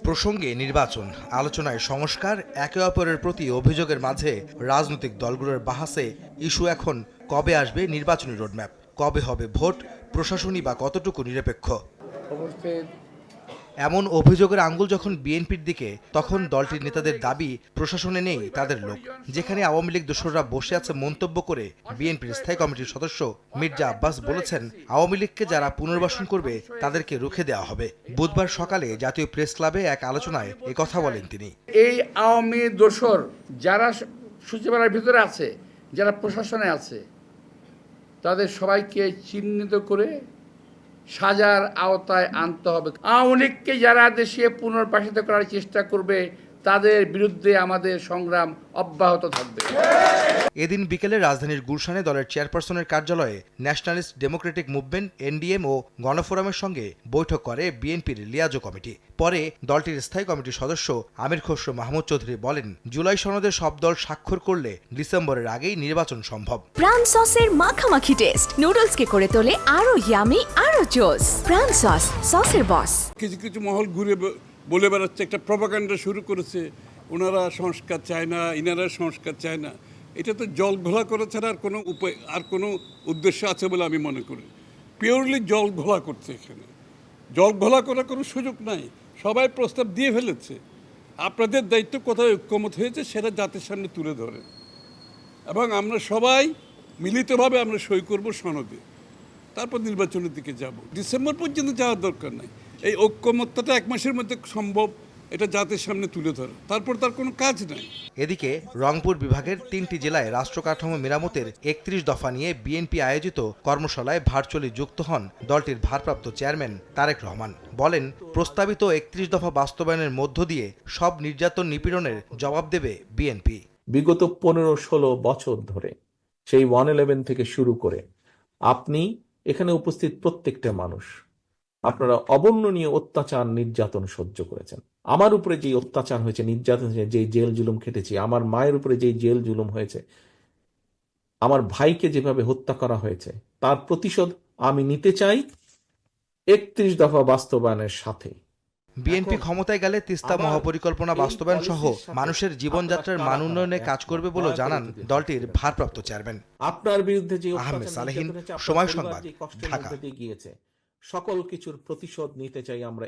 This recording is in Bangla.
প্রসঙ্গে নির্বাচন আলোচনায় সংস্কার, একে অপরের প্রতি অভিযোগের মাঝে রাজনৈতিক দলগুলোর বাহাসে ইস্যু এখন কবে আসবে নির্বাচনী রোডম্যাপ, কবে হবে ভোট, প্রশাসনই বা কতটুকু নিরপেক্ষ। এমন অভিযোগের আঙ্গুল যখন বিএনপির দিকে, তখন দলটির নেতাদের দাবি প্রশাসনে নেই তাদের লোক। যেখানে আওয়ামী লীগ দোসররা বসে আছে মন্তব্য করে বিএনপির স্থায়ী কমিটির সদস্য মির্জা আব্বাস বলেছেন, আওয়ামী লীগকে যারা পুনর্বাসন করবে তাদেরকে রুখে দেওয়া হবে। বুধবার সকালে জাতীয় প্রেস ক্লাবে এক আলোচনায় একথা বলেন তিনি। এই আওয়ামী দোসর যারা সচিবালয়ের ভিতরে আছে, যারা প্রশাসনে আছে, তাদের সবাইকে চিহ্নিত করে সাজার আওতায় আনতে হবে। আওয়ামী লীগকে যারা দেশে পুনর্বাসিত করার চেষ্টা করবে তাদের বিরুদ্ধে আমাদের সংগ্রাম অব্যাহত থাকবে। এদিন বিকেলে রাজধানীর গুলশানে দলের চেয়ারপারসনের কার্যালয়ে ন্যাশনালিস্ট ডেমোক্রেটিক মুভমেন্ট এনডিএম ও গণফোরামের সঙ্গে বৈঠক করে বিএনপির লিয়াজো কমিটি। পরে দলটির স্থায়ী কমিটির সদস্য আমির খসরু মাহমুদ চৌধুরী বলেন, জুলাই সনদে সব দল স্বাক্ষর করলে ডিসেম্বরের আগেই নির্বাচন সম্ভব। প্রাণ সসের মাখামাখি টেস্ট নুডলসকে করে তোলে আরো ইয়ামি, আরো জোস। প্রাণ সস, সসের বস। কিছু কিছু মহল ঘুরে বলে বেড়াচ্ছে, একটা প্রপাগান্ডা শুরু করেছে, ওনারা সংস্কার চায় না, ইনারা সংস্কার চায় না। এটা তো জল ঘোলা করা ছাড়া আর কোনো উদ্দেশ্য আছে বলে আমি মনে করি। পিওরলি জল ঘোলা করছে, এখানে জল ঘোলা করার কোনো সুযোগ নাই। সবাই প্রস্তাব দিয়ে ফেলেছে। আপনাদের দায়িত্ব কোথায় ঐক্যমত হয়েছে সেটা জাতির সামনে তুলে ধরে, এবং আমরা সবাই মিলিতভাবে আমরা সই করব সনদে, তারপর নির্বাচনের দিকে যাব। ডিসেম্বর পর্যন্ত যাওয়ার দরকার নাই। এই ঐক্যমত্যটা 1 মাসের মধ্যে সম্ভব, এটা জাতির সামনে তুলে ধরে, তারপর তার কোনো কাজ নাই। এদিকে রংপুর বিভাগের 3টি জেলায় রাষ্ট্র কাঠামো মেরামতের 31 দফা নিয়ে বিএনপি আয়োজিত কর্মশালায় ভার্চুয়ালি যুক্ত হন দলটির ভারপ্রাপ্ত চেয়ারম্যান তারেক রহমান। বলেন, প্রস্তাবিত 31 দফা বাস্তবায়নের মধ্য দিয়ে সব নির্যাতন নিপীড়নের জবাব দেবে বিএনপি। বিগত 15-16 বছর ধরে সেই 111 থেকে শুরু করে আপনি এখানে উপস্থিত প্রত্যেকটা মানুষ, আপনারা অবর্ণনীয় অত্যাচার নির্যাতন সহ্য করেছেন। আমার উপরে যে অত্যাচার হয়েছে, নির্যাতন হয়েছে, যে জেল জুলুম খেটেছি, আমার মায়ের উপরে যে জেল জুলুম হয়েছে, আমার ভাইকে যেভাবে হত্যা করা হয়েছে, তার প্রতিশোধ আমি নিতে চাই 31 দফা বাস্তবায়নের সাথে। বিএনপি ক্ষমতায় গেলে তিস্তা মহাপরিকল্পনা বাস্তবায়ন সহ মানুষের জীবনযাত্রার মান উন্নয়নে কাজ করবে বলে জানান দলটির ভারপ্রাপ্ত চেয়ারম্যান। আপনার বিরুদ্ধে যে আহমেদ সালেহীন, সময় সংবাদ, ঢাকা। গিয়েছে, সকল কিছুর প্রতিশোধ নিতে চাই আমরা।